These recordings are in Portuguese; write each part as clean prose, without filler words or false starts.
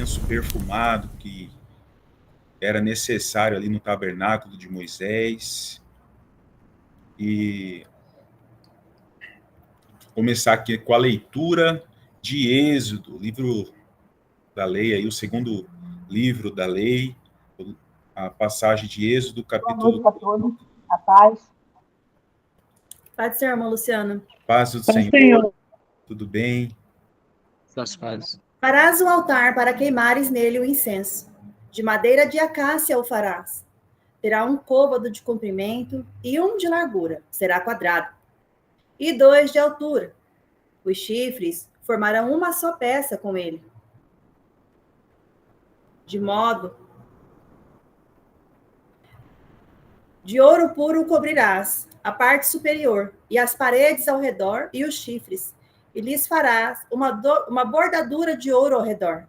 incenso perfumado que era necessário ali no tabernáculo de Moisés. E começar aqui com a leitura de Êxodo, livro da lei, aí o segundo livro da lei, a passagem de Êxodo, Boa capítulo... noite a todos, a paz. Paz do Senhor, irmã Luciana. Paz do Senhor, tudo bem? Farás um altar para queimares nele o incenso. De madeira de acácia o farás. Terá um côvado de comprimento e um de largura, será quadrado, e 2 de altura. Os chifres formarão uma só peça com ele. De ouro puro o cobrirás, a parte superior, e as paredes ao redor, e os chifres. E lhes farás uma bordadura de ouro ao redor.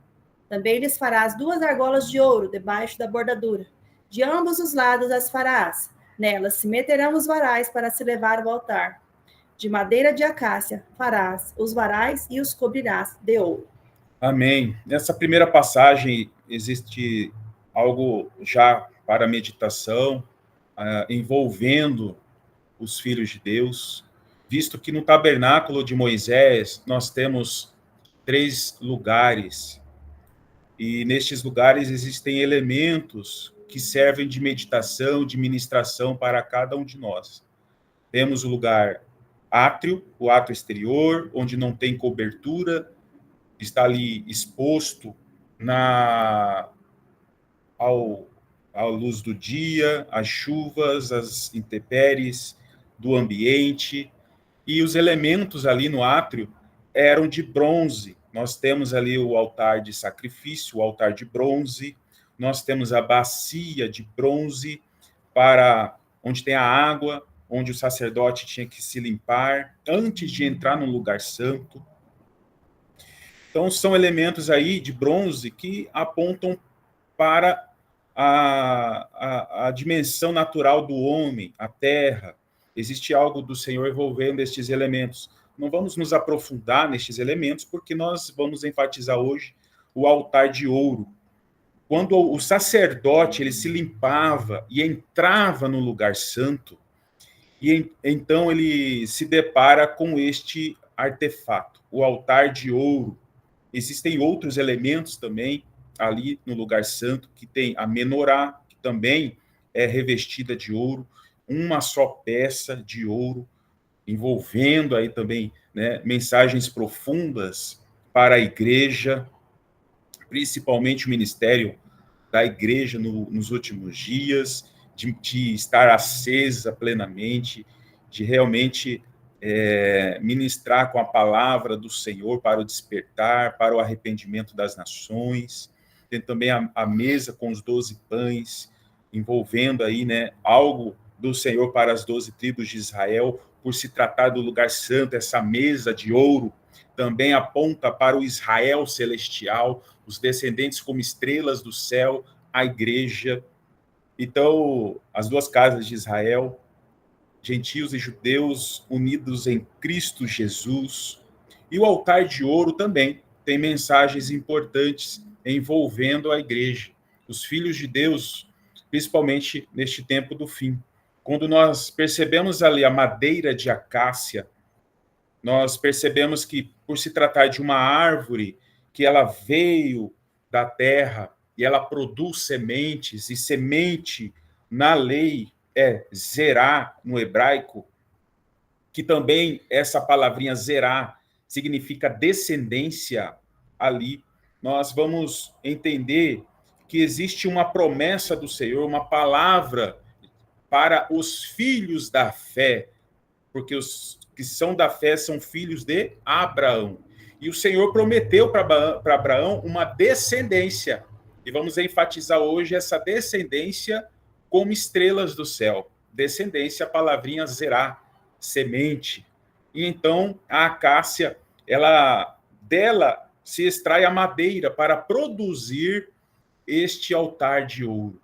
Também lhes farás 2 argolas de ouro debaixo da bordadura. De ambos os lados as farás. Nelas se meterão os varais para se levar ao altar. De madeira de acácia farás os varais e os cobrirás de ouro. Amém. Nessa primeira passagem existe algo já para meditação, envolvendo os filhos de Deus, visto que no tabernáculo de Moisés nós temos 3 lugares, e nestes lugares existem elementos que servem de meditação, de ministração para cada um de nós. Temos o lugar átrio, o átrio exterior, onde não tem cobertura, está ali exposto à luz do dia, às chuvas, às intempéries do ambiente, e os elementos ali no átrio eram de bronze. Nós temos ali o altar de sacrifício, o altar de bronze, nós temos a bacia de bronze, para onde tem a água, onde o sacerdote tinha que se limpar antes de entrar no lugar santo. Então, são elementos aí de bronze que apontam para a dimensão natural do homem, a terra. Existe algo do Senhor envolvendo estes elementos. Não vamos nos aprofundar nestes elementos, porque nós vamos enfatizar hoje o altar de ouro. Quando o sacerdote ele se limpava e entrava no lugar santo, e então ele se depara com este artefato, o altar de ouro. Existem outros elementos também ali no lugar santo, que tem a menorá, que também é revestida de ouro, uma só peça de ouro, envolvendo aí também, né, mensagens profundas para a igreja, principalmente o ministério da igreja nos últimos dias, de estar acesa plenamente, de realmente ministrar com a palavra do Senhor para o despertar, para o arrependimento das nações. Tem também a mesa com os 12 pães, envolvendo aí, né, algo do Senhor para as 12 tribos de Israel, por se tratar do lugar santo. Essa mesa de ouro também aponta para o Israel celestial, os descendentes como estrelas do céu, a igreja. Então, as 2 casas de Israel, gentios e judeus unidos em Cristo Jesus. E o altar de ouro também tem mensagens importantes envolvendo a igreja, os filhos de Deus, principalmente neste tempo do fim. Quando nós percebemos ali a madeira de acácia, nós percebemos que, por se tratar de uma árvore, que ela veio da terra e ela produz sementes, e semente na lei é zerá no hebraico, que também essa palavrinha zerá significa descendência ali. Nós vamos entender que existe uma promessa do Senhor, uma palavra para os filhos da fé, porque os que são da fé são filhos de Abraão. E o Senhor prometeu para Abraão uma descendência. E vamos enfatizar hoje essa descendência como estrelas do céu. Descendência, a palavrinha zerá, semente. E então a acácia, dela se extrai a madeira para produzir este altar de ouro,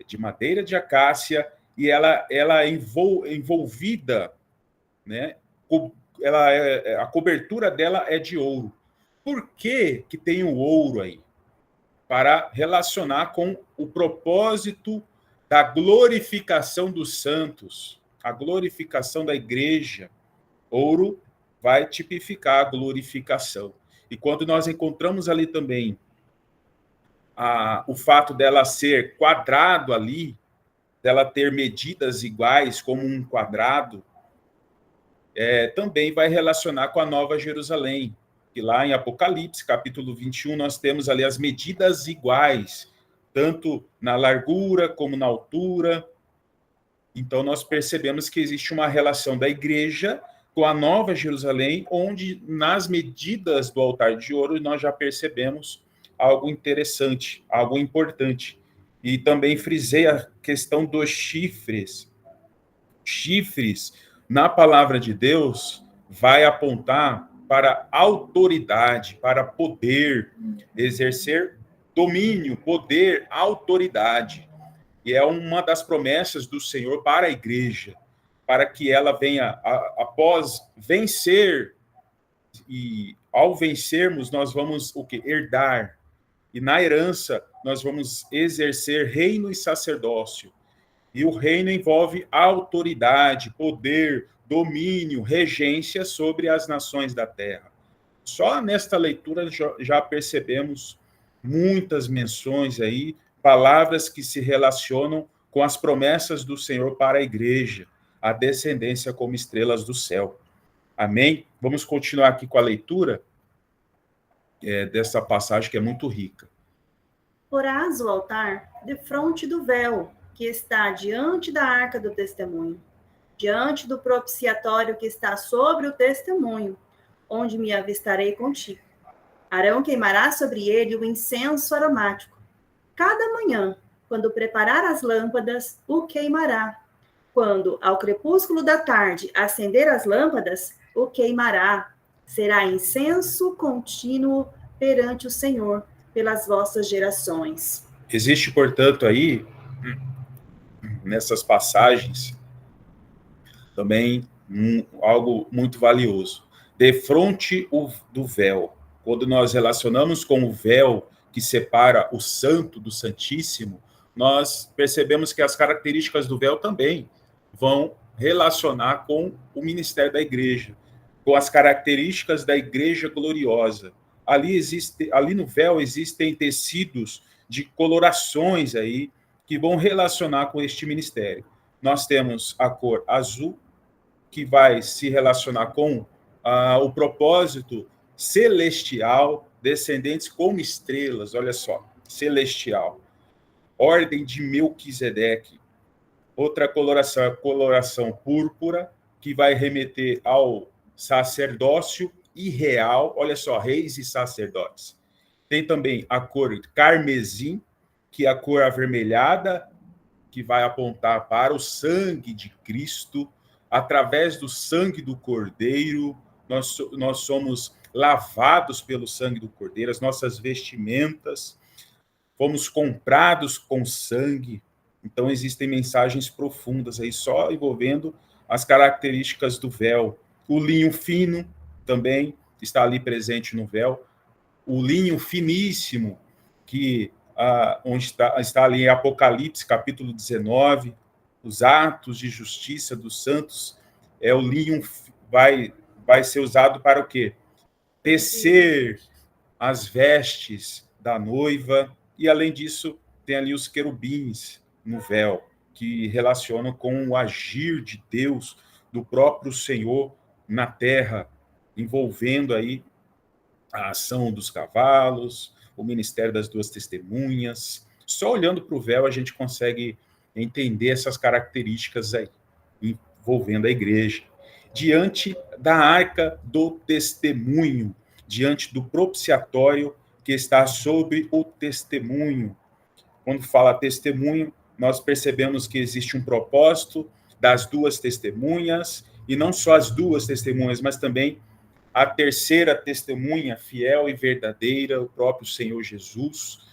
de madeira de acácia, e ela é envolvida, né? A cobertura dela é de ouro. Por que tem o ouro aí? para relacionar com o propósito da glorificação dos santos, a glorificação da igreja. Ouro vai tipificar a glorificação. E quando nós encontramos ali também o fato dela ser quadrado ali, dela ter medidas iguais como um quadrado, também vai relacionar com a Nova Jerusalém. E lá em Apocalipse, capítulo 21, nós temos ali as medidas iguais, tanto na largura como na altura. Então, nós percebemos que existe uma relação da igreja com a Nova Jerusalém, onde nas medidas do altar de ouro nós já percebemos algo interessante, algo importante. E também frisei a questão dos chifres. Chifres, na palavra de Deus, vai apontar para autoridade, para poder, exercer domínio, poder, autoridade. E é uma das promessas do Senhor para a igreja, para que ela venha, após vencer, e ao vencermos, nós vamos o quê? Herdar. E na herança, nós vamos exercer reino e sacerdócio. E o reino envolve autoridade, poder, domínio, regência sobre as nações da terra. Só nesta leitura já percebemos muitas menções aí, palavras que se relacionam com as promessas do Senhor para a igreja, a descendência como estrelas do céu. Amém? Vamos continuar aqui com a leitura dessa passagem que é muito rica. Porás o altar defronte do véu, que está diante da arca do testemunho, diante do propiciatório que está sobre o testemunho, onde me avistarei contigo. Arão queimará sobre ele o incenso aromático. Cada manhã, quando preparar as lâmpadas, o queimará. Quando, ao crepúsculo da tarde, acender as lâmpadas, o queimará. Será incenso contínuo perante o Senhor, pelas vossas gerações. Existe, portanto, aí, nessas passagens, também algo muito valioso. Defronte do véu. Quando nós relacionamos com o véu que separa o santo do santíssimo, nós percebemos que as características do véu também vão relacionar com o ministério da igreja, com as características da igreja gloriosa. Ali no véu existem tecidos de colorações aí que vão relacionar com este ministério. Nós temos a cor azul, que vai se relacionar com o propósito celestial, descendentes como estrelas, olha só, celestial. Ordem de Melquisedeque. Outra coloração, a coloração púrpura, que vai remeter ao sacerdócio e real, olha só, reis e sacerdotes. Tem também a cor carmesim, que é a cor avermelhada, que vai apontar para o sangue de Cristo. Através do sangue do Cordeiro, nós somos lavados pelo sangue do Cordeiro, as nossas vestimentas, fomos comprados com sangue. Então, existem mensagens profundas aí, só envolvendo as características do véu. O linho fino também está ali presente no véu. O linho finíssimo, que onde está ali em Apocalipse, capítulo 19, os atos de justiça dos santos, o linho vai ser usado para o quê? Tecer as vestes da noiva, e além disso, tem ali os querubins no véu, que relacionam com o agir de Deus, do próprio Senhor na terra, envolvendo aí a ação dos cavalos, o ministério das duas testemunhas. Só olhando para o véu a gente consegue entender essas características aí, envolvendo a igreja. Diante da arca do testemunho, diante do propiciatório que está sobre o testemunho. Quando fala testemunho, nós percebemos que existe um propósito das duas testemunhas, e não só as duas testemunhas, mas também a terceira testemunha, fiel e verdadeira, o próprio Senhor Jesus,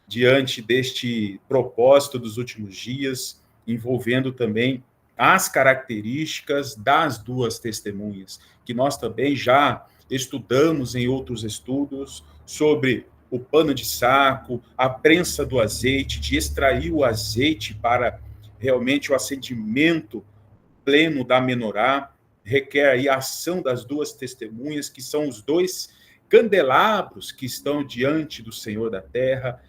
diante deste propósito dos últimos dias, envolvendo também as características das duas testemunhas, que nós também já estudamos em outros estudos sobre o pano de saco, a prensa do azeite, de extrair o azeite para realmente o acendimento pleno da menorá, requer aí a ação das duas testemunhas, que são os dois candelabros que estão diante do Senhor da terra.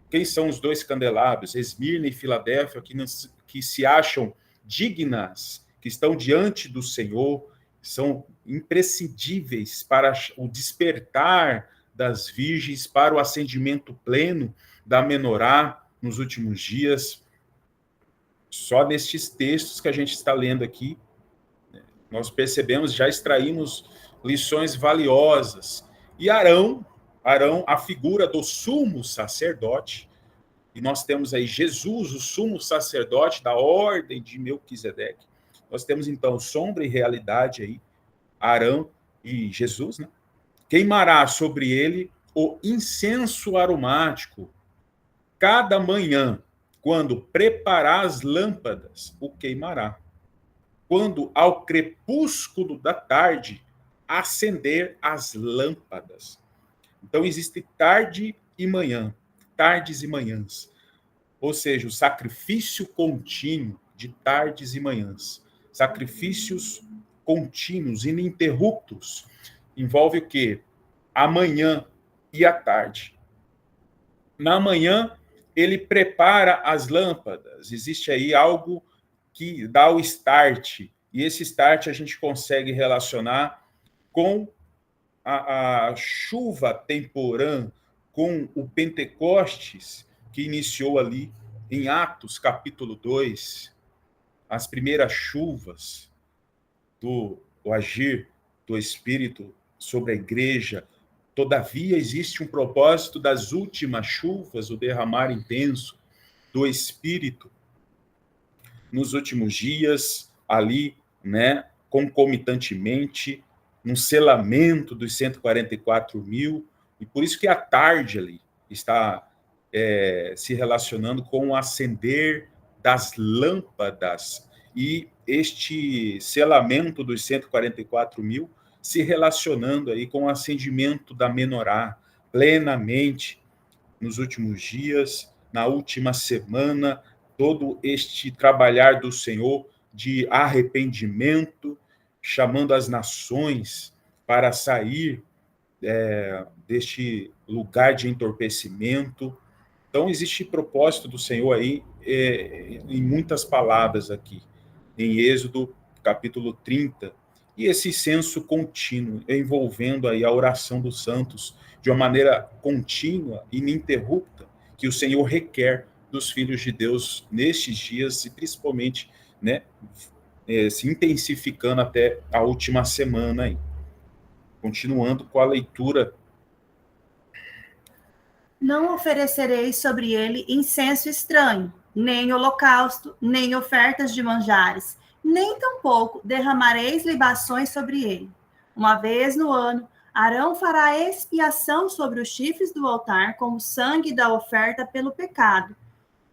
Quem são os dois candelabros? Esmirna e Filadélfia, que se acham dignas, que estão diante do Senhor, são imprescindíveis para o despertar das virgens, para o acendimento pleno da menorá nos últimos dias. Só nestes textos que a gente está lendo aqui, nós percebemos, já extraímos lições valiosas. E Arão, a figura do sumo sacerdote, e nós temos aí Jesus, o sumo sacerdote da ordem de Melquisedeque. Nós temos, então, sombra e realidade aí, Arão e Jesus, né? Queimará sobre ele o incenso aromático. Cada manhã, quando preparar as lâmpadas, o queimará. Quando ao crepúsculo da tarde, acender as lâmpadas. Então, existe tarde e manhã, tardes e manhãs. Ou seja, o sacrifício contínuo de tardes e manhãs. Sacrifícios contínuos, ininterruptos. Envolve o quê? A manhã e a tarde. Na manhã, ele prepara as lâmpadas. Existe aí algo que dá o start. E esse start a gente consegue relacionar com a chuva temporã, com o Pentecostes, que iniciou ali em Atos, capítulo 2, as primeiras chuvas do agir do Espírito sobre a igreja. Todavia, existe um propósito das últimas chuvas, o derramar intenso do Espírito nos últimos dias, ali, né, concomitantemente, no selamento dos 144 mil, e por isso que a tarde ali está se relacionando com o acender das lâmpadas, e este selamento dos 144 mil se relacionando aí com o acendimento da menorá, plenamente, nos últimos dias, na última semana, todo este trabalhar do Senhor de arrependimento, chamando as nações para sair deste lugar de entorpecimento. Então, existe propósito do Senhor aí em muitas palavras aqui, em Êxodo, capítulo 30, e esse senso contínuo, envolvendo aí a oração dos santos de uma maneira contínua, ininterrupta, que o Senhor requer dos filhos de Deus nestes dias, e principalmente, né, se intensificando até a última semana aí. Continuando com a leitura. Não oferecereis sobre ele incenso estranho, nem holocausto, nem ofertas de manjares, nem tampouco derramareis libações sobre ele. Uma vez no ano, Arão fará expiação sobre os chifres do altar com o sangue da oferta pelo pecado.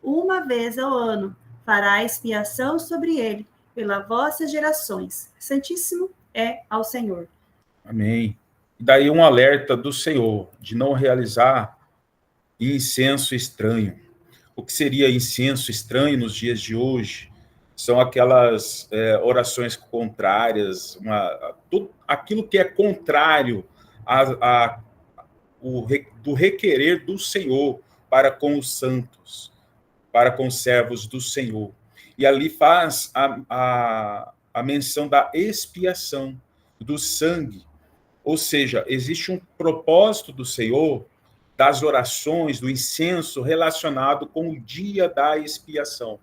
Uma vez ao ano fará expiação sobre ele pelas vossas gerações. Santíssimo é ao Senhor. Amém. E daí um alerta do Senhor de não realizar incenso estranho. O que seria incenso estranho nos dias de hoje? São aquelas orações contrárias, tudo aquilo que é contrário do requerer do Senhor para com os santos, para com os servos do Senhor. E ali faz a menção da expiação, do sangue. Ou seja, existe um propósito do Senhor, das orações, do incenso, relacionado com o dia da expiação.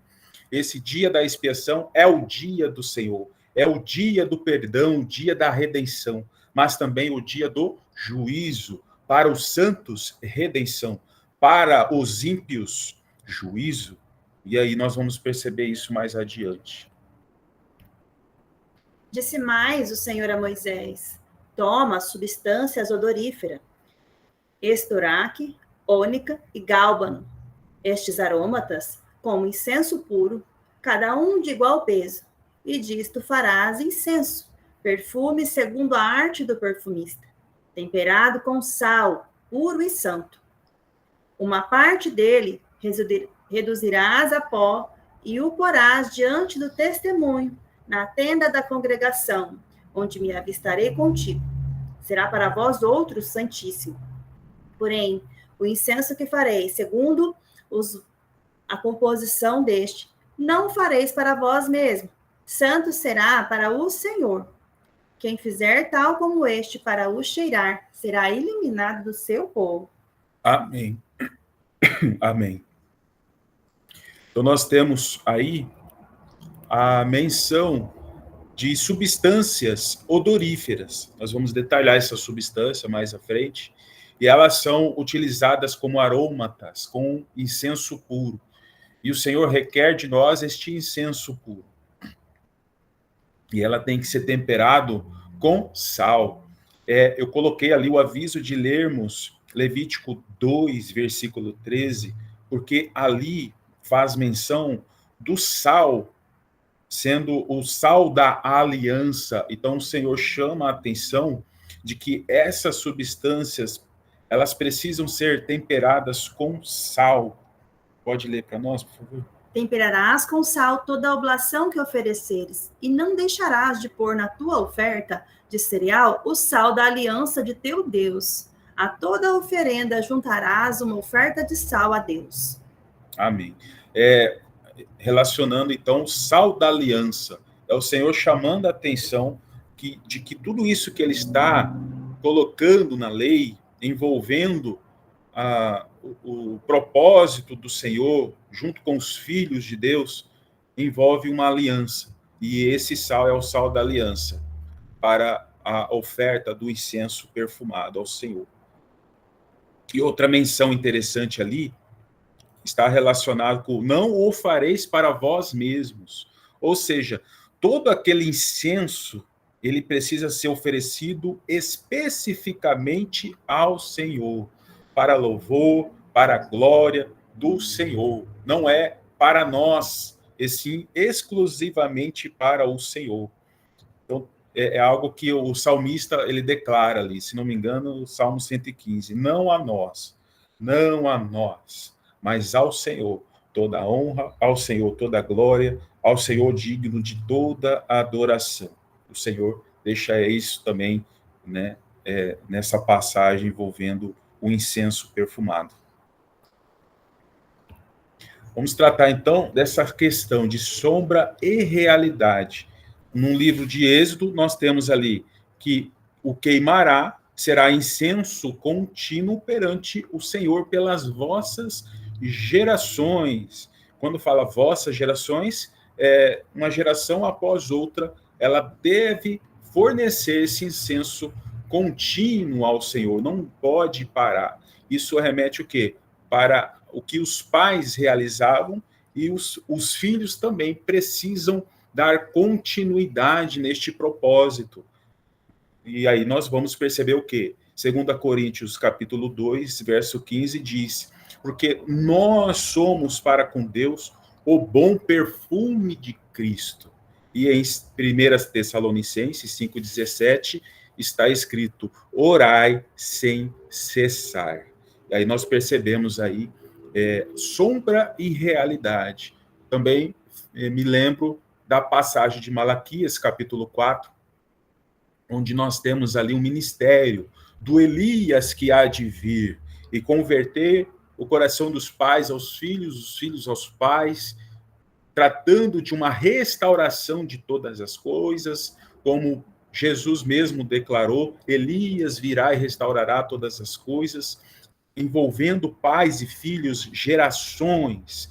Esse dia da expiação é o dia do Senhor, é o dia do perdão, o dia da redenção, mas também o dia do juízo. Para os santos, redenção. Para os ímpios, juízo. E aí nós vamos perceber isso mais adiante. Disse mais o Senhor a Moisés: toma substâncias odoríferas, estoraque, ônica e gálbano. Estes aromatas, como incenso puro, cada um de igual peso, e disto farás incenso, perfume segundo a arte do perfumista, temperado com sal, puro e santo. Uma parte dele reduzirás a pó e o porás diante do testemunho, na tenda da congregação, onde me avistarei contigo. Será para vós outros santíssimo. Porém, o incenso que farei, segundo a composição deste, não fareis para vós mesmo. Santo será para o Senhor. Quem fizer tal como este para o cheirar, será eliminado do seu povo. Amém. Amém. Então, nós temos aí a menção de substâncias odoríferas. Nós vamos detalhar essa substância mais à frente. E elas são utilizadas como aromatas, com incenso puro. E o Senhor requer de nós este incenso puro. E ela tem que ser temperado com sal. Eu coloquei ali o aviso de lermos Levítico 2, versículo 13, porque ali faz menção do sal, sendo o sal da aliança. Então o Senhor chama a atenção de que essas substâncias, elas precisam ser temperadas com sal. Pode ler para nós, por favor? Temperarás com sal toda a oblação que ofereceres, e não deixarás de pôr na tua oferta de cereal o sal da aliança de teu Deus. A toda oferenda juntarás uma oferta de sal a Deus. Amém. Relacionando, então, o sal da aliança. É o Senhor chamando a atenção de que tudo isso que Ele está colocando na lei, envolvendo o propósito do Senhor, junto com os filhos de Deus, envolve uma aliança. E esse sal é o sal da aliança, para a oferta do incenso perfumado ao Senhor. E outra menção interessante ali, está relacionado com não o fareis para vós mesmos. Ou seja, todo aquele incenso, ele precisa ser oferecido especificamente ao Senhor, para louvor, para a glória do Senhor. Não é para nós, e sim exclusivamente para o Senhor. Então, é algo que o salmista, ele declara ali, se não me engano, o Salmo 115, não a nós, mas ao Senhor toda a honra, ao Senhor toda a glória, ao Senhor digno de toda a adoração. O Senhor deixa isso também, né, nessa passagem envolvendo o incenso perfumado. Vamos tratar, então, dessa questão de sombra e realidade. No livro de Êxodo, nós temos ali que o queimará será incenso contínuo perante o Senhor pelas vossas gerações. Quando fala vossas gerações, uma geração após outra, ela deve fornecer esse incenso contínuo ao Senhor, não pode parar. Isso remete o quê? Para o que os pais realizavam, e os filhos também precisam dar continuidade neste propósito. E aí nós vamos perceber o quê? 2 Coríntios, capítulo 2, verso 15, diz: porque nós somos para com Deus o bom perfume de Cristo. E em 1 Tessalonicenses 5,17 está escrito: orai sem cessar. E aí nós percebemos aí sombra e realidade. Também me lembro da passagem de Malaquias, capítulo 4, onde nós temos ali um ministério do Elias que há de vir e converter o coração dos pais aos filhos, os filhos aos pais, tratando de uma restauração de todas as coisas, como Jesus mesmo declarou: Elias virá e restaurará todas as coisas, envolvendo pais e filhos, gerações,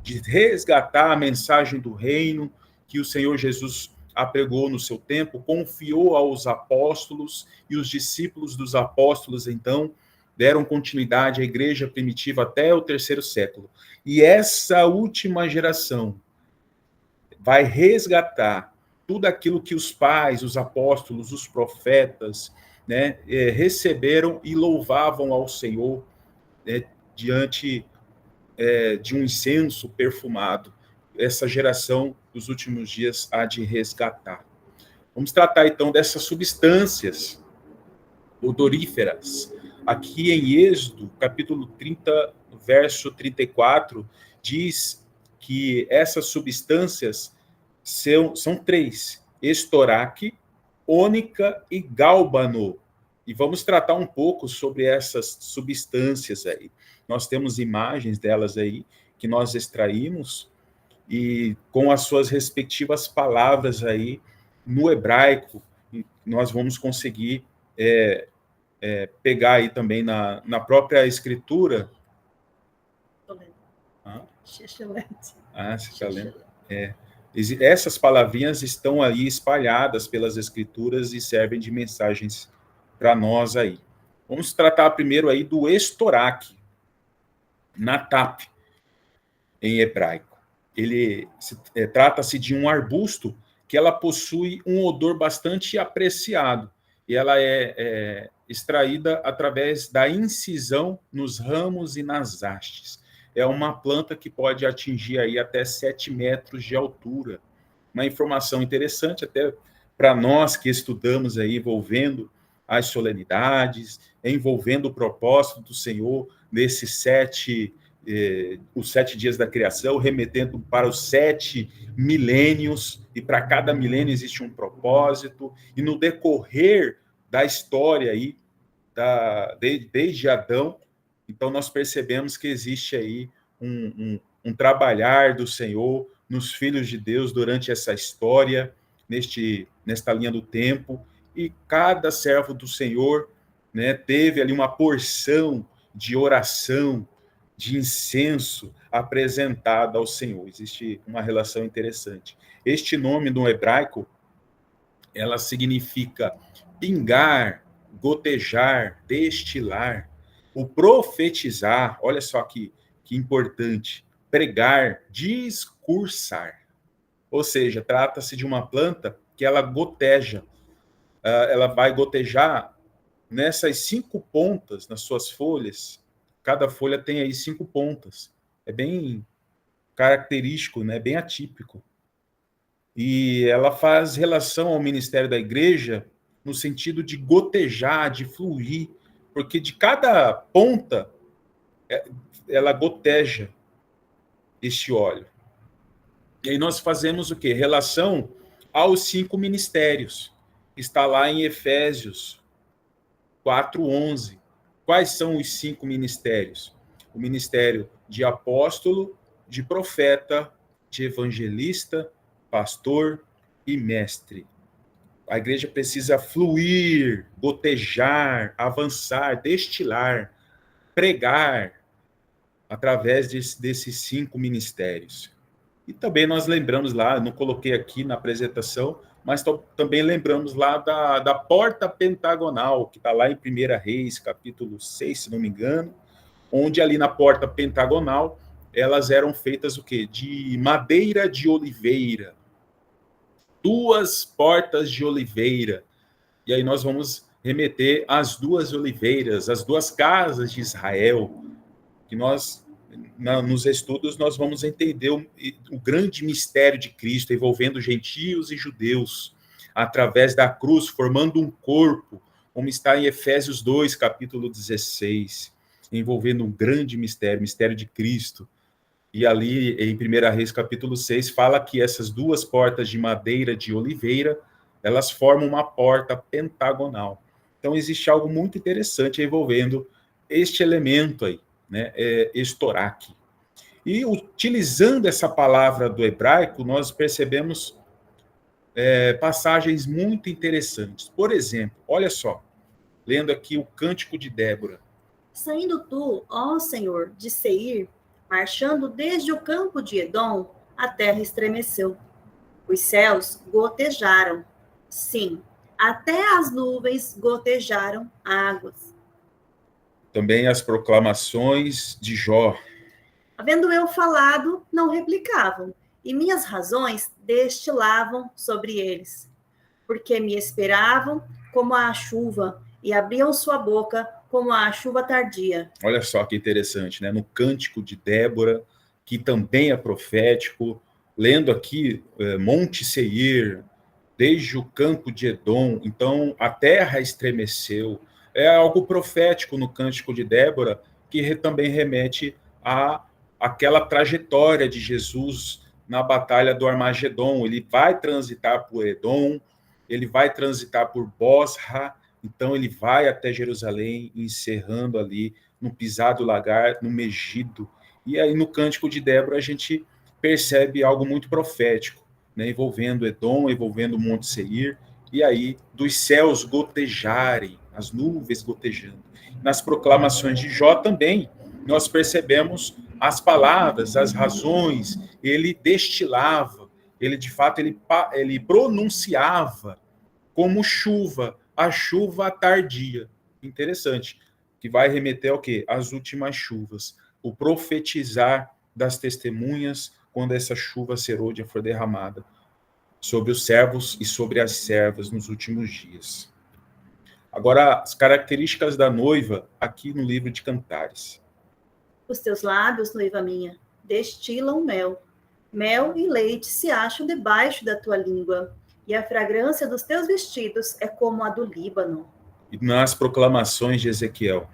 de resgatar a mensagem do reino que o Senhor Jesus apregou no seu tempo, confiou aos apóstolos, e os discípulos dos apóstolos, então, deram continuidade à igreja primitiva até o 3º século. E essa última geração vai resgatar tudo aquilo que os pais, os apóstolos, os profetas, né, receberam e louvavam ao Senhor, né, diante de um incenso perfumado. Essa geração dos últimos dias há de resgatar. Vamos tratar, então, dessas substâncias odoríferas. Aqui em Êxodo, capítulo 30, verso 34, diz que essas substâncias são três: estoraque, ônica e gálbano. E vamos tratar um pouco sobre essas substâncias aí. Nós temos imagens delas aí, que nós extraímos, e com as suas respectivas palavras aí, no hebraico, nós vamos conseguir pegar aí também na própria escritura. Você está lendo? Essas palavrinhas estão aí espalhadas pelas escrituras e servem de mensagens para nós aí. Vamos tratar primeiro aí do estoraque, natap, em hebraico. Trata-se de um arbusto que ela possui um odor bastante apreciado, e ela é extraída através da incisão nos ramos e nas hastes. É uma planta que pode atingir aí até 7 metros de altura. Uma informação interessante até para nós que estudamos aí, envolvendo as solenidades, envolvendo o propósito do Senhor nesses os 7 dias da criação, remetendo para os 7 milênios, e para cada milênio existe um propósito, e no decorrer da história aí, desde Adão, então nós percebemos que existe aí um trabalhar do Senhor nos filhos de Deus durante essa história, nesta linha do tempo, e cada servo do Senhor, né, teve ali uma porção de oração, de incenso apresentada ao Senhor. Existe uma relação interessante. Este nome no hebraico, ela significa pingar, gotejar, destilar. O profetizar, olha só que importante, pregar, discursar. Ou seja, trata-se de uma planta que ela goteja. Ela vai gotejar nessas 5 pontas, nas suas folhas. Cada folha tem aí 5 pontas. É bem característico, né? Bem atípico. E ela faz relação ao ministério da igreja no sentido de gotejar, de fluir, porque de cada ponta ela goteja este óleo. E aí nós fazemos o quê? Relação aos 5 ministérios. Está lá em Efésios 4:11. Quais são os 5 ministérios? O ministério de apóstolo, de profeta, de evangelista, pastor e mestre. A igreja precisa fluir, gotejar, avançar, destilar, pregar através desses 5 ministérios. E também nós lembramos lá, não coloquei aqui na apresentação, mas também lembramos lá da porta pentagonal, que está lá em 1 Reis, capítulo 6, se não me engano, onde ali na porta pentagonal, elas eram feitas o quê? De madeira de oliveira. 2 portas de oliveira. E aí nós vamos remeter às 2 oliveiras, as 2 casas de Israel, que nós, nos estudos, nós vamos entender o grande mistério de Cristo, envolvendo gentios e judeus, através da cruz, formando um corpo, como está em Efésios 2, capítulo 16, envolvendo um grande mistério, mistério de Cristo. E ali, em 1 Reis, capítulo 6, fala que essas 2 portas de madeira de oliveira, elas formam uma porta pentagonal. Então, existe algo muito interessante envolvendo este elemento aí, né? Estoraque. E utilizando essa palavra do hebraico, nós percebemos passagens muito interessantes. Por exemplo, olha só, lendo aqui o Cântico de Débora. Saindo tu, ó Senhor, de Seir, marchando desde o campo de Edom, a terra estremeceu. Os céus gotejaram. Sim, até as nuvens gotejaram águas. Também as proclamações de Jó. Havendo eu falado, não replicavam, e minhas razões destilavam sobre eles. Porque me esperavam como a chuva, e abriam sua boca como a chuva tardia. Olha só que interessante, né? No Cântico de Débora, que também é profético, lendo aqui Monte Seir, desde o campo de Edom, então a terra estremeceu, é algo profético no Cântico de Débora, que também remete a aquela trajetória de Jesus na batalha do Armagedon. Ele vai transitar por Edom, ele vai transitar por Bosra, então ele vai até Jerusalém, encerrando ali no Pisar do Lagar, no Megido. E aí no Cântico de Débora a gente percebe algo muito profético, né, envolvendo Edom, envolvendo o Monte Seir, e aí dos céus gotejarem, as nuvens gotejando. Nas proclamações de Jó também, nós percebemos as palavras, as razões, ele destilava, ele de fato, ele pronunciava como chuva, a chuva tardia. Interessante, que vai remeter ao quê? Às últimas chuvas, o profetizar das testemunhas quando essa chuva serôdia for derramada sobre os servos e sobre as servas nos últimos dias. Agora, as características da noiva aqui no livro de Cantares. Os teus lábios, noiva minha, destilam mel. Mel e leite se acham debaixo da tua língua, e a fragrância dos teus vestidos é como a do Líbano. E nas proclamações de Ezequiel.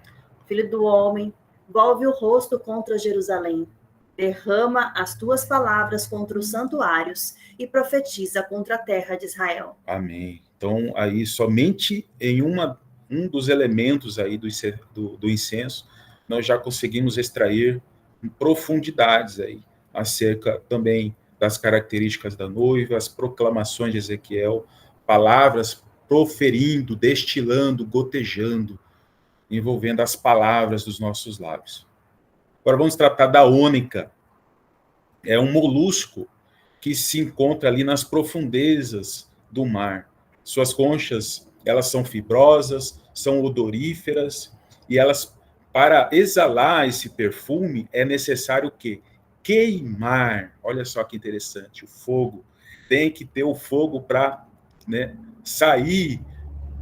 Filho do homem, volve o rosto contra Jerusalém. Derrama as tuas palavras contra os santuários e profetiza contra a terra de Israel. Amém. Então, aí, somente em um dos elementos aí do incenso, nós já conseguimos extrair profundidades aí, acerca também das características da noiva, as proclamações de Ezequiel, palavras proferindo, destilando, gotejando, envolvendo as palavras dos nossos lábios. Agora vamos tratar da ônica. É um molusco que se encontra ali nas profundezas do mar. Suas conchas, elas são fibrosas, são odoríferas, e elas, para exalar esse perfume, é necessário o quê? Queimar. Olha só que interessante, o fogo. Tem que ter o fogo para, né, sair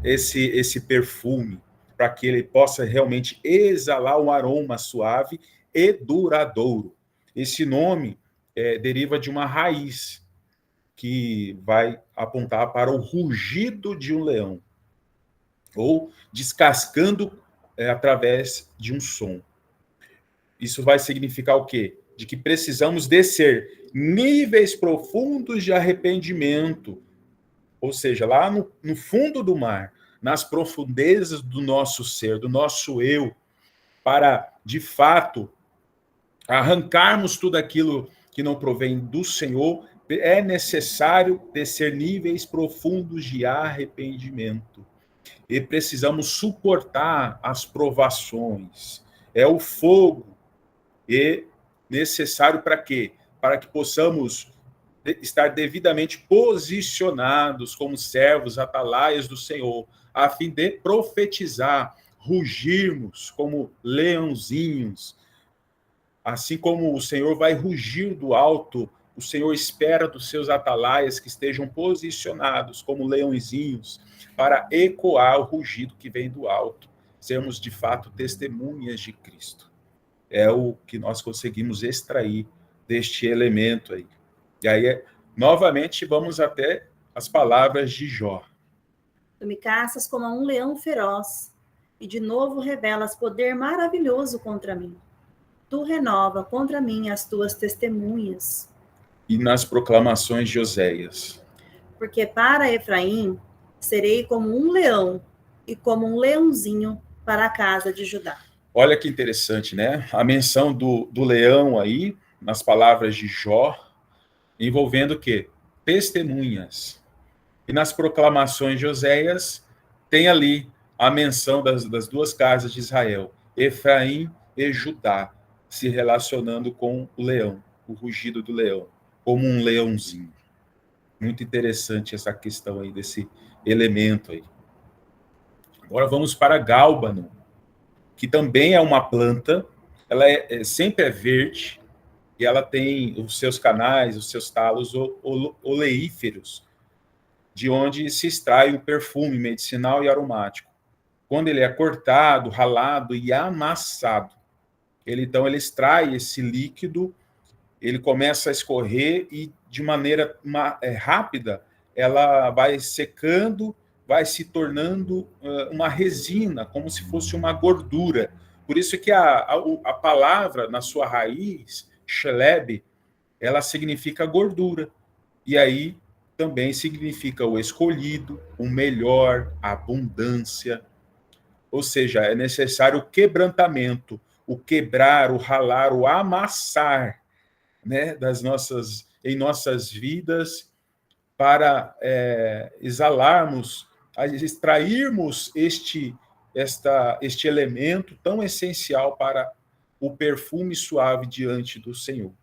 esse perfume, para que ele possa realmente exalar um aroma suave e duradouro. Esse nome deriva de uma raiz que vai apontar para o rugido de um leão, ou descascando através de um som. Isso vai significar o quê? De que precisamos descer níveis profundos de arrependimento, ou seja, lá no fundo do mar, nas profundezas do nosso ser, do nosso eu, para, de fato, arrancarmos tudo aquilo que não provém do Senhor, é necessário descer níveis profundos de arrependimento. E precisamos suportar as provações. É o fogo. E necessário para quê? Para que possamos estar devidamente posicionados como servos, atalaias do Senhor, a fim de profetizar, rugirmos como leãozinhos. Assim como o Senhor vai rugir do alto, o Senhor espera dos seus atalaias que estejam posicionados como leõezinhos para ecoar o rugido que vem do alto. Sermos, de fato, testemunhas de Cristo. É o que nós conseguimos extrair deste elemento aí. E aí, novamente, vamos até as palavras de Jó. Tu me caças como a um leão feroz, e de novo revelas poder maravilhoso contra mim. Tu renova contra mim as tuas testemunhas. E nas proclamações de Oséias. Porque para Efraim serei como um leão, e como um leãozinho para a casa de Judá. Olha que interessante, né? A menção do leão aí, nas palavras de Jó, envolvendo o quê? Testemunhas. E nas proclamações de Oséias, tem ali a menção das duas casas de Israel, Efraim e Judá, se relacionando com o leão, o rugido do leão, como um leãozinho. Muito interessante essa questão aí, desse elemento aí. Agora vamos para Gálbano, que também é uma planta, ela sempre é verde, e ela tem os seus canais, os seus talos oleíferos, de onde se extrai um perfume medicinal e aromático. Quando ele é cortado, ralado e amassado, ele extrai esse líquido, ele começa a escorrer e de maneira rápida, ela vai secando, vai se tornando uma resina, como se fosse uma gordura. Por isso que a palavra, na sua raiz, sheleb, ela significa gordura. E aí também significa o escolhido, o melhor, a abundância. Ou seja, é necessário o quebrantamento, o quebrar, o ralar, o amassar, né, em nossas vidas, para exalarmos, extrairmos este elemento tão essencial para o perfume suave diante do Senhor.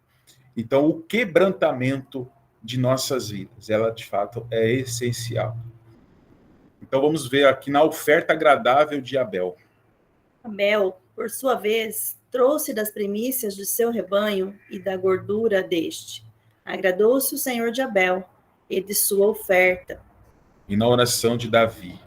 Então, o quebrantamento de nossas vidas, ela de fato é essencial. Então, vamos ver aqui na oferta agradável de Abel. Abel, por sua vez, trouxe das primícias de seu rebanho e da gordura deste. Agradou-se o Senhor de Abel e de sua oferta. E na oração de Davi.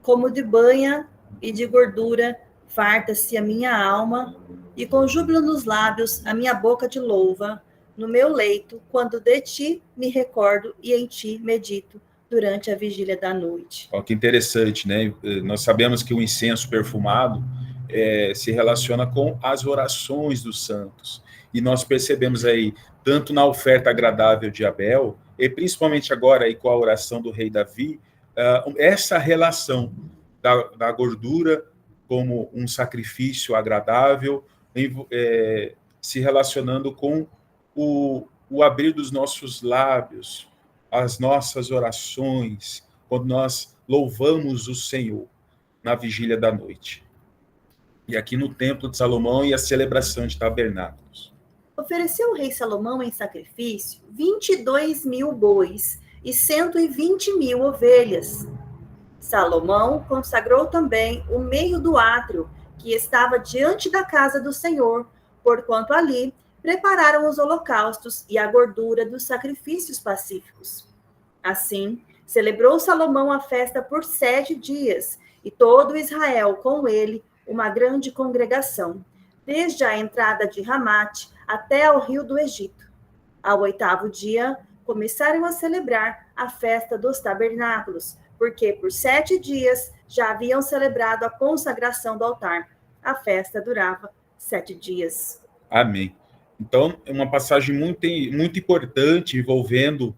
Como de banha e de gordura, farta-se a minha alma, e com júbilo nos lábios a minha boca te louva, no meu leito, quando de ti me recordo e em ti medito durante a vigília da noite. Ó, que interessante, né? Nós sabemos que o incenso perfumado se relaciona com as orações dos santos. E nós percebemos aí, tanto na oferta agradável de Abel, e principalmente agora aí com a oração do rei Davi, essa relação da gordura como um sacrifício agradável, se relacionando com o abrir dos nossos lábios, as nossas orações, quando nós louvamos o Senhor na vigília da noite. E aqui no Templo de Salomão e a celebração de tabernáculos. Ofereceu o rei Salomão em sacrifício 22.000 bois e 120.000 ovelhas. Salomão consagrou também o meio do átrio, que estava diante da casa do Senhor, porquanto ali prepararam os holocaustos e a gordura dos sacrifícios pacíficos. Assim, celebrou Salomão a festa por 7 dias, e todo Israel com ele, uma grande congregação, desde a entrada de Ramate até ao rio do Egito. Ao 8º dia, começaram a celebrar a festa dos tabernáculos, porque por 7 dias já haviam celebrado a consagração do altar. A festa durava 7 dias. Amém. Então, é uma passagem muito, muito importante envolvendo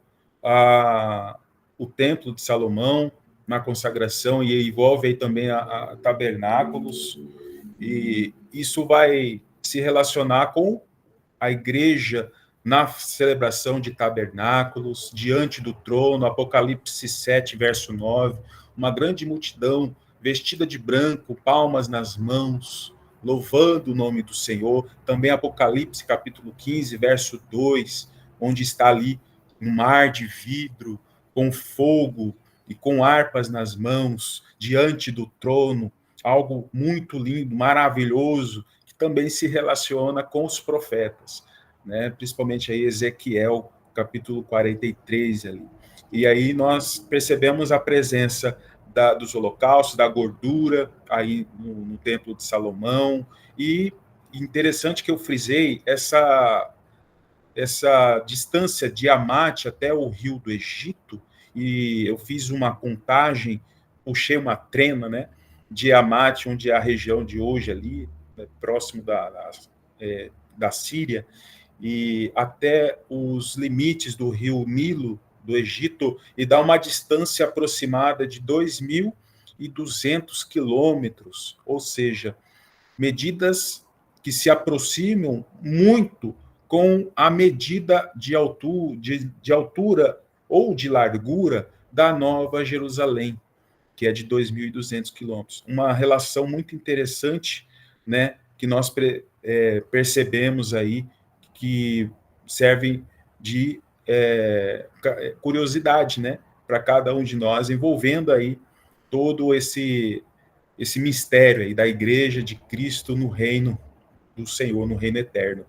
o Templo de Salomão na consagração, e envolve aí também a tabernáculos, e isso vai se relacionar com a igreja na celebração de tabernáculos, diante do trono, Apocalipse 7, verso 9, uma grande multidão vestida de branco, palmas nas mãos, louvando o nome do Senhor. Também Apocalipse capítulo 15, verso 2, onde está ali um mar de vidro, com fogo e com harpas nas mãos, diante do trono, algo muito lindo, maravilhoso, que também se relaciona com os profetas, né? Principalmente aí Ezequiel, capítulo 43 ali. E aí nós percebemos a presença dos holocaustos, da gordura, aí no Templo de Salomão, e interessante que eu frisei essa distância de Amate até o rio do Egito, e eu fiz uma contagem, puxei uma trena, né, de Amate, onde é a região de hoje ali, né, próximo da Síria, e até os limites do rio Nilo, do Egito, e dá uma distância aproximada de 2.200 quilômetros, ou seja, medidas que se aproximam muito com a medida de altura ou de largura da Nova Jerusalém, que é de 2.200 quilômetros. Uma relação muito interessante, né, que nós percebemos aí, que servem de curiosidade, né, para cada um de nós, envolvendo aí todo esse mistério aí da Igreja de Cristo no reino do Senhor, no reino eterno.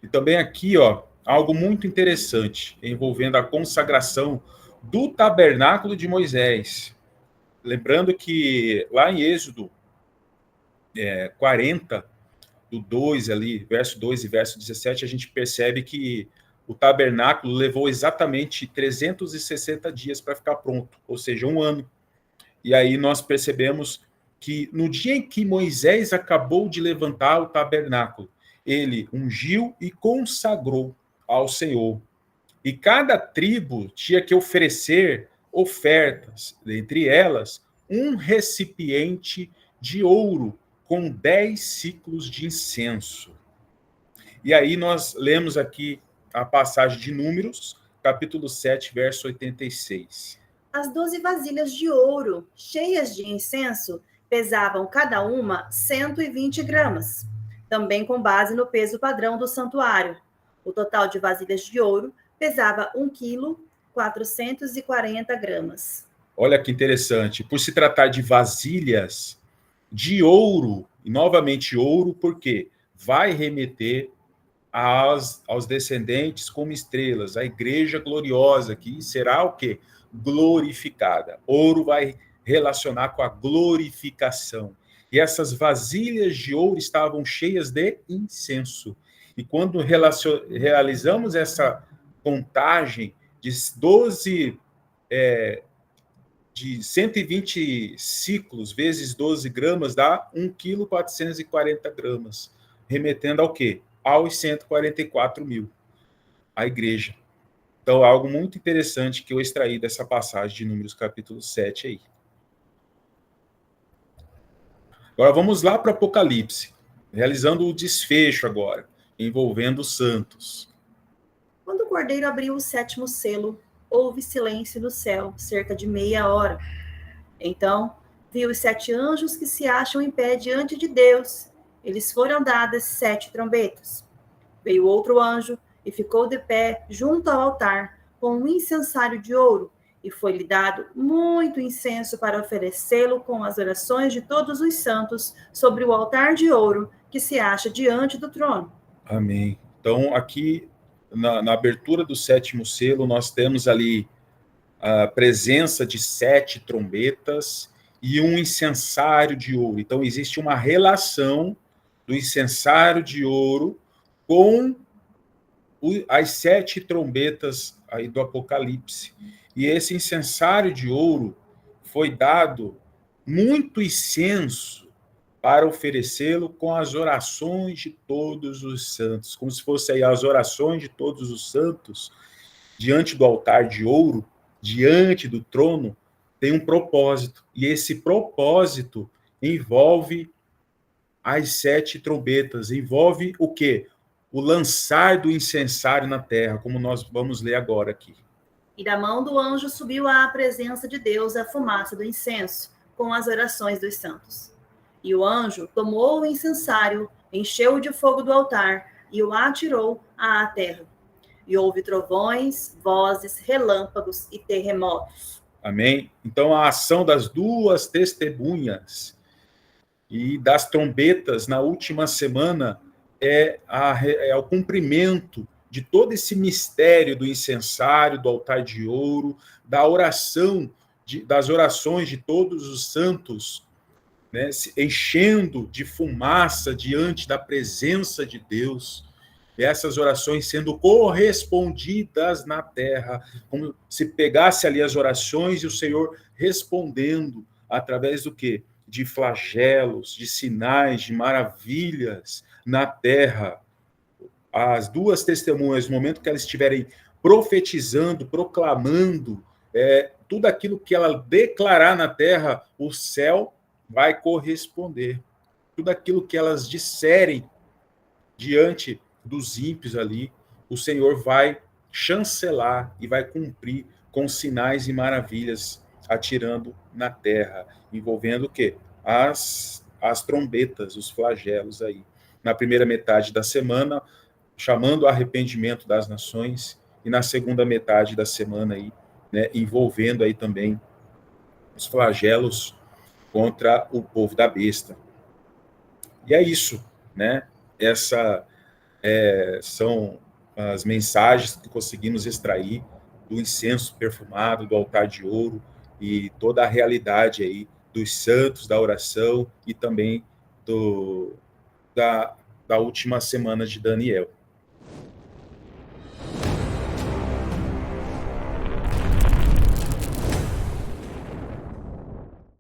E também aqui, ó, algo muito interessante, envolvendo a consagração do tabernáculo de Moisés. Lembrando que lá em Êxodo 40, do 2 ali, verso 2 e verso 17, a gente percebe que o tabernáculo levou exatamente 360 dias para ficar pronto, ou seja, 1 ano. E aí nós percebemos que no dia em que Moisés acabou de levantar o tabernáculo, ele ungiu e consagrou ao Senhor. E cada tribo tinha que oferecer ofertas, entre elas, um recipiente de ouro com 10 ciclos de incenso. E aí nós lemos aqui a passagem de Números, capítulo 7, verso 86. As 12 vasilhas de ouro, cheias de incenso, pesavam cada uma 120 gramas, também com base no peso padrão do santuário. O total de vasilhas de ouro pesava 1 quilo 440 gramas. Olha que interessante. Por se tratar de vasilhas de ouro, e novamente ouro, porque vai remeter aos descendentes como estrelas, a igreja gloriosa, que será o quê? Glorificada. Ouro vai relacionar com a glorificação. E essas vasilhas de ouro estavam cheias de incenso. E quando realizamos essa contagem de 12, de 120 ciclos vezes 12 gramas, dá 1 quilo 440 gramas, remetendo ao quê? Aos 144 mil, a igreja. Então, algo muito interessante que eu extraí dessa passagem de Números capítulo 7 aí. Agora vamos lá para o Apocalipse, realizando o desfecho agora, envolvendo os santos. Quando o cordeiro abriu o 7º selo, houve silêncio no céu, cerca de meia hora. Então, vi os 7 anjos que se acham em pé diante de Deus. Eles foram dadas 7 trombetas. Veio outro anjo e ficou de pé junto ao altar, com um incensário de ouro, e foi-lhe dado muito incenso para oferecê-lo com as orações de todos os santos sobre o altar de ouro que se acha diante do trono. Amém. Então, aqui, na abertura do 7º selo, nós temos ali a presença de 7 trombetas e um incensário de ouro. Então, existe uma relação do incensário de ouro com as 7 trombetas aí do Apocalipse. E esse incensário de ouro foi dado muito incenso para oferecê-lo com as orações de todos os santos, como se fossem aí as orações de todos os santos diante do altar de ouro, diante do trono, tem um propósito. E esse propósito envolve as 7 trombetas, envolve o quê? O lançar do incensário na terra, como nós vamos ler agora aqui. E da mão do anjo subiu à presença de Deus a fumaça do incenso, com as orações dos santos. E o anjo tomou o incensário, encheu-o de fogo do altar e o atirou à terra. E houve trovões, vozes, relâmpagos e terremotos. Amém? Então, a ação das 2 testemunhas e das trombetas na última semana é o cumprimento de todo esse mistério do incensário, do altar de ouro, da oração, das orações de todos os santos, né, enchendo de fumaça diante da presença de Deus, e essas orações sendo correspondidas na terra, como se pegasse ali as orações e o Senhor respondendo através do quê? De flagelos, de sinais, de maravilhas na terra. As 2 testemunhas, no momento que elas estiverem profetizando, proclamando, tudo aquilo que ela declarar na terra, o céu vai corresponder. Tudo aquilo que elas disserem diante dos ímpios ali, o Senhor vai chancelar e vai cumprir com sinais e maravilhas atirando na terra, envolvendo o quê? As trombetas, os flagelos aí. Na primeira metade da semana, chamando o arrependimento das nações, e na segunda metade da semana aí, né, envolvendo aí também os flagelos contra o povo da besta. E é isso, né? São as mensagens que conseguimos extrair do incenso perfumado, do altar de ouro e toda a realidade aí dos santos, da oração e também da última semana de Daniel.